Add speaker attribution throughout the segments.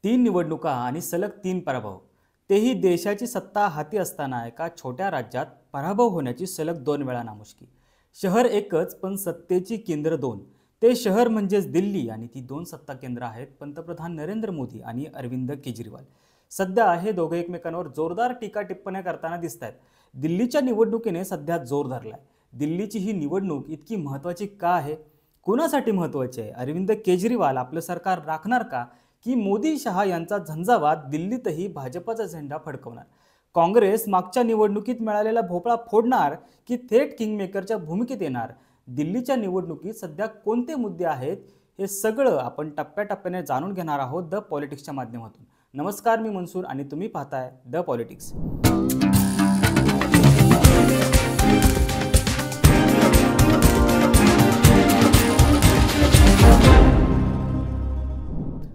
Speaker 1: तीन निवडणुका आणि सलग तीन पराभव, तेही देशाची सत्ता हाती असताना एका छोट्या राज्यात पराभव होण्याची सलग दोन वेळा नामुष्की. शहर एकच पण सत्तेची केंद्र दोन. ते शहर म्हणजेच दिल्ली आणि ती दोन सत्ता केंद्र आहेत पंतप्रधान नरेंद्र मोदी आणि अरविंद केजरीवाल. सध्या हे दोघे एकमेकांवर जोरदार टीका टिप्पण्या करताना दिसत आहेत. दिल्लीच्या निवडणुकीने सध्या जोर धरलाय. दिल्लीची ही निवडणूक इतकी महत्त्वाची का आहे? कुणासाठी महत्त्वाची आहे? अरविंद केजरीवाल आपलं सरकार राखणार का? की मोदी शहा यांचा झंझावात दिल्लीतही भाजपचा झेंडा फडकवणार? काँग्रेस मागच्या निवडणुकीत मिळालेला भोपळा फोडणार की थेट किंगमेकरच्या भूमिकेत येणार? दिल्लीच्या निवडणुकीत सध्या कोणते मुद्दे आहेत, हे सगळं आपण टप्प्याटप्प्याने जाणून घेणार आहोत द पॉलिटिक्सच्या माध्यमातून. नमस्कार, मी मनसूर आणि तुम्ही पाहताय द पॉलिटिक्स.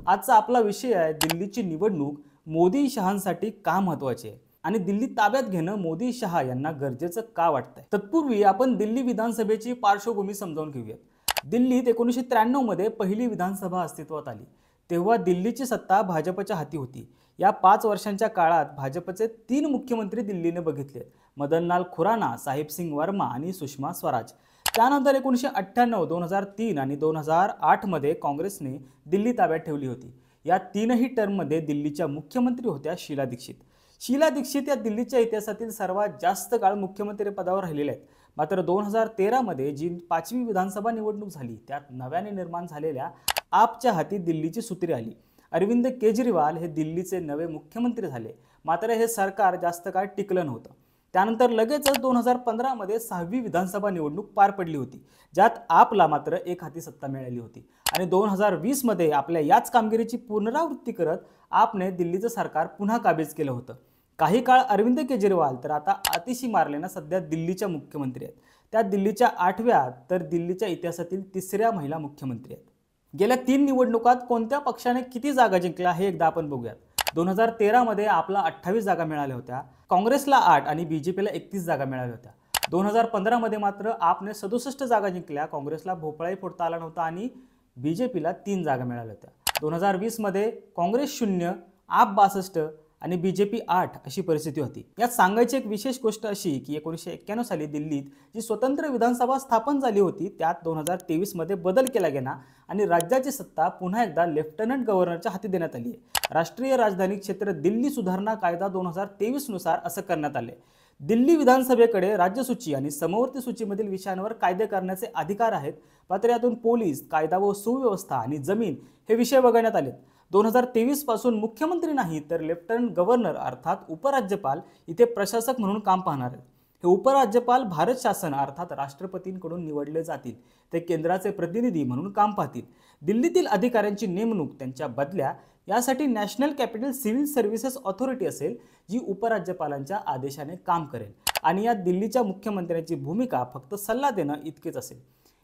Speaker 1: आजचा आपला विषय आहे दिल्लीची निवडणूक मोदी शहांसाठी का महत्त्वाची आहे आणि दिल्ली ताब्यात घेणं मोदी शहा यांना गरजेचं का वाटतंय. तत्पूर्वी आपण दिल्ली विधानसभेची पार्श्वभूमी समजावून घेऊयात. दिल्लीत 1993 मध्ये पहिली विधानसभा अस्तित्वात आली. तेव्हा दिल्लीची सत्ता भाजपच्या हाती होती. या 5 वर्षांच्या काळात भाजपचे 3 मुख्यमंत्री दिल्लीने बघितले: मदनलाल खुराना, साहिब सिंग वर्मा आणि सुषमा स्वराज. त्यानंतर 1998, 2003 आणि 2008 मध्ये काँग्रेसने दिल्ली ताब्यात ठेवली होती. या तीनही टर्ममध्ये दिल्लीच्या मुख्यमंत्री होत्या शीला दीक्षित. शीला दीक्षित या दिल्लीच्या इतिहासातील सर्वात जास्त काळ मुख्यमंत्री पदावर राहिलेल्या आहेत. मात्र 2013 मध्ये जी 5वी विधानसभा निवडणूक झाली, त्यात नव्याने निर्माण झालेल्या आपच्या हाती दिल्लीची सूत्रे आली. अरविंद केजरीवाल हे दिल्लीचे नवे मुख्यमंत्री झाले. मात्र हे सरकार जास्त काळ टिकलं नव्हतं. त्यानंतर लगेचच 2015 मध्ये 6वी विधानसभा निवडणूक पार पडली होती, ज्यात आपला मात्र एक हाती सत्ता मिळाली होती. आणि 2020 मध्ये आपल्या याच कामगिरीची पुनरावृत्ती करत आपने दिल्लीचं सरकार पुन्हा काबीज केलं होतं. काही काळ अरविंद केजरीवाल तर आता आतिशी मारलेना सध्या दिल्लीच्या मुख्यमंत्री आहेत. त्या दिल्लीच्या 8व्या तर दिल्लीच्या इतिहासातील 3ऱ्या महिला मुख्यमंत्री आहेत. गेल्या 3 निवडणुकात कोणत्या पक्षाने किती जागा जिंकल्या हे एकदा आपण बघूयात. 2013 मध्ये आपला 28 जागा मिळाल्या होत्या, काँग्रेसला 8 आणि बीजेपीला 31 जागा मिळाल्या होत्या. 2015 मध्ये मात्र आपने 67 जागा जिंकल्या, काँग्रेसला भोपळाही फोडता आला नव्हता आणि बीजेपीला 3 जागा मिळाल्या होत्या. 2020 मध्ये काँग्रेस 0, आप 62 आणि बीजेपी 8 अशी परिस्थिती होती. यात सांगायची एक विशेष गोष्ट अशी की 1991 साली दिल्लीत जी स्वतंत्र विधानसभा स्थापन झाली होती, त्यात 2023 मध्ये बदल केला गेला आणि राज्याची सत्ता पुन्हा एकदा लेफ्टनंट गव्हर्नरच्या हाती देण्यात आली आहे. राष्ट्रीय राजधानी क्षेत्र दिल्ली सुधारणा कायदा 2023 नुसार असं करण्यात आले. दिल्ली विधानसभेकडे राज्यसूची आणि समवर्ती सूचीमधील विषयांवर कायदे करण्याचे अधिकार आहेत. मात्र यातून पोलीस, कायदा व सुव्यवस्था आणि जमीन हे विषय वगळण्यात आलेत. 2023 पासून मुख्यमंत्री नाही तर लेफ्टनंट गव्हर्नर अर्थात उपराज्यपाल इथे प्रशासक म्हणून काम पाहणार आहेत. हे उपराज्यपाल भारत शासन अर्थात राष्ट्रपतींकडून निवडले जातील. ते केंद्राचे प्रतिनिधी म्हणून काम पाहतील. दिल्लीतील अधिकाऱ्यांची नेमणूक, त्यांच्या बदल्या यासाठी national capital civil services authority असेल, जी उपराज्यपालांच्या आदेशाने काम करेल. आणि या दिल्लीच्या मुख्यमंत्र्यांची भूमिका फक्त सल्ला देणं इतकेच असेल.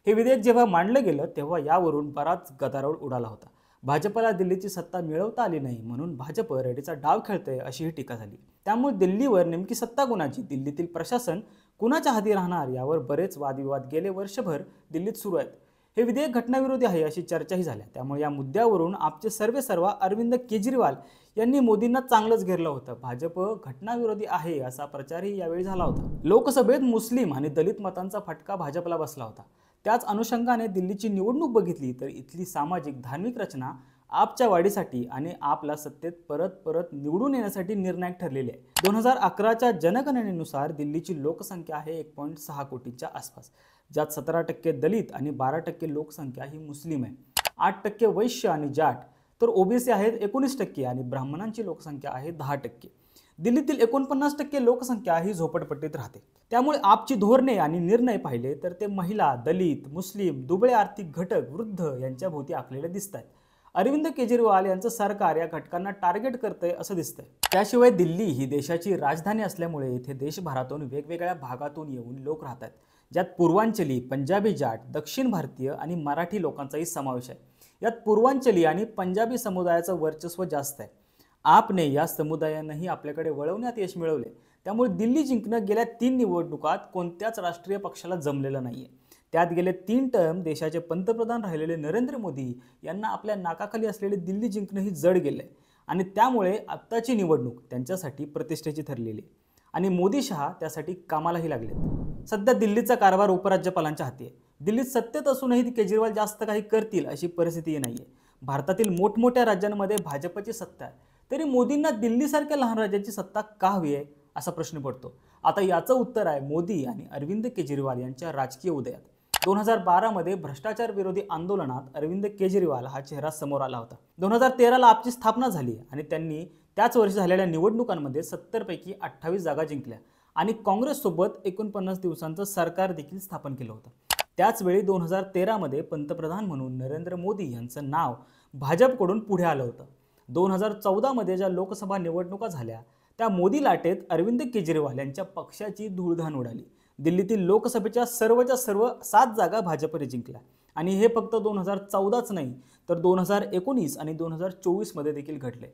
Speaker 1: हे विधेयक जेव्हा मांडलं गेलं तेव्हा यावरून बराच गदारोळ उडाला होता. भाजपला दिल्लीची सत्ता मिळवता आली नाही म्हणून भाजप रेडीचा डाव खेळतंय अशी ही टीका झाली. त्यामुळे दिल्लीवर नेमकी सत्ता कुणाची, दिल्लीतील प्रशासन कुणाच्या हाती राहणार, यावर बरेच वादविवाद गेले वर्षभर दिल्लीत सुरू आहेत. हे विधेयक घटनाविरोधी आहे अशी चर्चाही झाल्या. त्यामुळे या मुद्द्यावरून आपचे सर्वेसर्वा अरविंद केजरीवाल यांनी मोदींना चांगलंच घेरलं होतं. भाजप घटनाविरोधी आहे असा प्रचारही यावेळी झाला होता. लोकसभेत मुस्लिम आणि दलित मतांचा फटका भाजपला बसला होता. त्याच अनुषंगाने दिल्लीची निवडणूक बघितली तर इथली सामाजिक धार्मिक रचना आपच्या वाढीसाठी आणि आपला सत्तेत परत निवडून येण्यासाठी निर्णायक ठरलेली आहे. 2011च्या जनगणनेनुसार दिल्लीची लोकसंख्या आहे 1.6 कोटींच्या आसपास, ज्यात 17% दलित आणि 12% लोकसंख्या ही मुस्लिम आहे. 8% वैश्य आणि जाट, तर ओबीसी आहेत 19% आणि ब्राह्मणांची लोकसंख्या आहे 10%. दिल्लीतील 49% लोकसंख्या ही झोपडपट्टीत राहते. त्यामुळे आपची धोरणे आणि निर्णय पाहिले तर ते महिला, दलित, मुस्लिम, दुबळे आर्थिक घटक, वृद्ध यांच्या भोवती आखलेले दिसत आहेत. अरविंद केजरीवाल यांचं सरकार या घटकांना टार्गेट करतंय असं दिसतंय. त्याशिवाय दिल्ली ही देशाची राजधानी असल्यामुळे इथे देशभरातून वेगवेगळ्या भागातून येऊन लोक राहतात, ज्यात पूर्वांचली, पंजाबी जाट, दक्षिण भारतीय आणि मराठी लोकांचाही समावेश आहे. यात पूर्वांचली आणि पंजाबी समुदायाचं वर्चस्व जास्त आहे. आपने या समुदायांनाही आपल्याकडे वळवण्यात यश मिळवले. त्यामुळे दिल्ली जिंकणं गेल्या 3 निवडणुकात कोणत्याच राष्ट्रीय पक्षाला जमलेलं नाहीये. त्यात गेले 3 टर्म देशाचे पंतप्रधान राहिलेले नरेंद्र मोदी यांना आपल्या नाकाखाली असलेले दिल्ली जिंकणं ही जड गेलंय. आणि त्यामुळे आत्ताची निवडणूक त्यांच्यासाठी प्रतिष्ठेची ठरलेली आहे आणि मोदी शहा त्यासाठी कामालाही लागलेत। सध्या दिल्लीचा कारभार उपराज्यपालांच्या हाती आहे। दिल्लीत सत्तेत असूनही केजरीवाल जास्त काही करतील अशी परिस्थिती नाहीये। भारतातील मोठमोठ्या राज्यांमध्ये भाजपची सत्ता आहे, तरी मोदींना दिल्लीसारख्या लहान राज्याची सत्ता का हवी आहे असा प्रश्न पडतो। आता याचं उत्तर आहे मोदी आणि अरविंद केजरीवाल यांच्या राजकीय उदयात। 2012 मध्ये भ्रष्टाचार विरोधी आंदोलनात अरविंद केजरीवाल हा चेहरा समोर आला होता। 2013 ला आपची स्थापना झाली आणि त्यांनी त्याच वर्षी झालेल्या निवडणुकांमध्ये 70 पैकी 28 जागा जिंकल्या आणि काँग्रेस सोबत 49 दिवसांचं सरकार देखील स्थापन केलं होतं। त्याच वेळी 2013 मध्ये पंतप्रधान म्हणून नरेंद्र मोदी यांचं नाव भाजपकडून पुढे आलं होतं। 2014 मध्ये ज्या लोकसभा निवडणुका झाल्या त्या मोदी लाटेत अरविंद केजरीवाल यांच्या पक्षाची धूळधाण उडाली। दिल्लीतील लोकसभेच्या सर्व 7 जागा भाजपने जिंकल्या आणि हे फक्त 2014च नाही तर 2019 आणि 2024 मध्ये देखील घडले।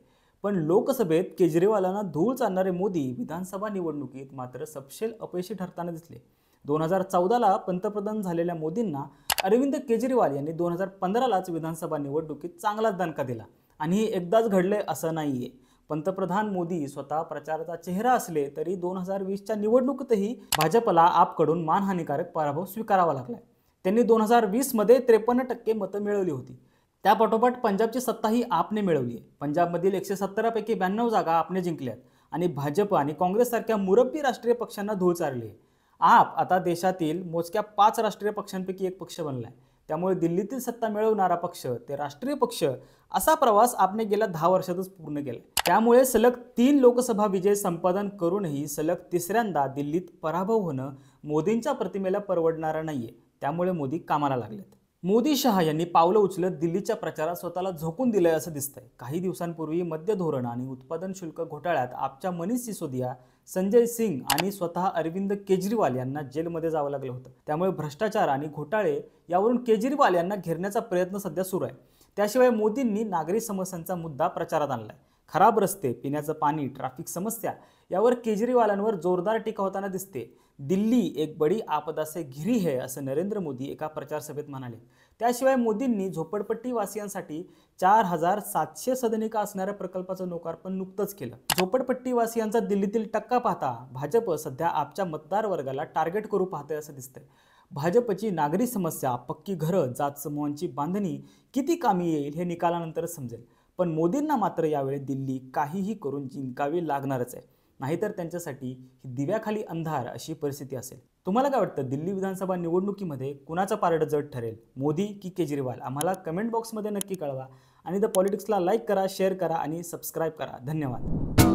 Speaker 1: पण लोकसभेत केजरीवालांना धूळ चालणारे मोदी विधानसभा निवडणुकीत मात्र सपशेल अपयशी ठरताना दिसले। 2014 ला पंतप्रधान झालेल्या मोदींना अरविंद केजरीवाल यांनी 2015 लाच विधानसभा निवडणुकीत चांगलाच दणका दिला आणि हे एकदाच घडले असं नाहीये। पंतप्रधान मोदी स्वतः प्रचाराचा चेहरा असले तरी 2020च्या निवडणुकीतही भाजपला आपकडून मानहानिकारक पराभव स्वीकारावा लागला। त्यांनी 2020 मध्ये 53% मतं मिळवली होती। त्यापाठोपाठ पंजाबची सत्ताही आपने मिळवली आहे। पंजाबमधील 117 पैकी 92 जागा आपने जिंकल्यात आणि भाजप आणि काँग्रेससारख्या मुरब्बी राष्ट्रीय पक्षांना धूळ चारली आहे। आप आता देशातील मोजक्या 5 राष्ट्रीय पक्षांपैकी एक पक्ष बनलाय। त्यामुळे दिल्लीतील सत्ता मिळवणारा पक्ष ते राष्ट्रीय पक्ष असा प्रवास आपने गेल्या 10 वर्षातच पूर्ण केलाय। त्यामुळे सलग 3 लोकसभा विजय संपादन करूनही सलग तिसऱ्यांदा दिल्लीत पराभव होणं मोदींच्या प्रतिमेला परवडणारं नाहीये। त्यामुळे मोदी कामाला लागलेत। मोदी शहा यांनी पावलं उचलत दिल्लीच्या प्रचारात स्वतःला झोकून दिलंय असं दिसतंय। काही दिवसांपूर्वी मद्य धोरण आणि उत्पादन शुल्क घोटाळ्यात आपच्या मनीष सिसोदिया, संजय सिंग आणि स्वतः अरविंद केजरीवाल यांना जेलमध्ये जावं लागलं होतं। त्यामुळे भ्रष्टाचार आणि घोटाळे यावरून केजरीवाल यांना घेरण्याचा प्रयत्न सध्या सुरू आहे। त्याशिवाय मोदींनी नागरी समस्यांचा मुद्दा प्रचारात आणलाय। खराब रस्ते, पिण्याचं पाणी, ट्रॅफिक समस्या यावर केजरीवालांवर जोरदार टीका होताना दिसते। दिल्ली एक बडी आपदा से घिरी है असं नरेंद्र मोदी एका प्रचार सभेत म्हणाले। त्याशिवाय मोदींनी झोपडपट्टी वासियांसाठी 4700 सदनिका असणाऱ्या प्रकल्पाचं लोकार्पण नुकतंच केलं। झोपडपट्टी वासियांचा दिल्लीतील टक्का पाहता भाजप सध्या आपच्या मतदार वर्गाला टार्गेट करू पाहते असं दिसतंय। भाजपची नागरी समस्या, पक्की घरं, जात समूहांची बांधणी किती कामी येईल हे निकालानंतरच समजेल। पण मोदींना मात्र यावेळी दिल्ली काहीही करून जिंकावी लागणारच आहे, नाहीतर त्यांच्यासाठी ही दिव्याखाली अंधार अशी परिस्थिती असेल। तुम्हाला काय वाटतं, दिल्ली विधानसभा निवडणुकीमध्ये कुणाचं पारडं जड ठरेल, मोदी की केजरीवाल? आम्हाला कमेंट बॉक्समध्ये नक्की कळवा आणि द पॉलिटिक्सला लाईक करा, शेअर करा आणि सबस्क्राईब करा। धन्यवाद।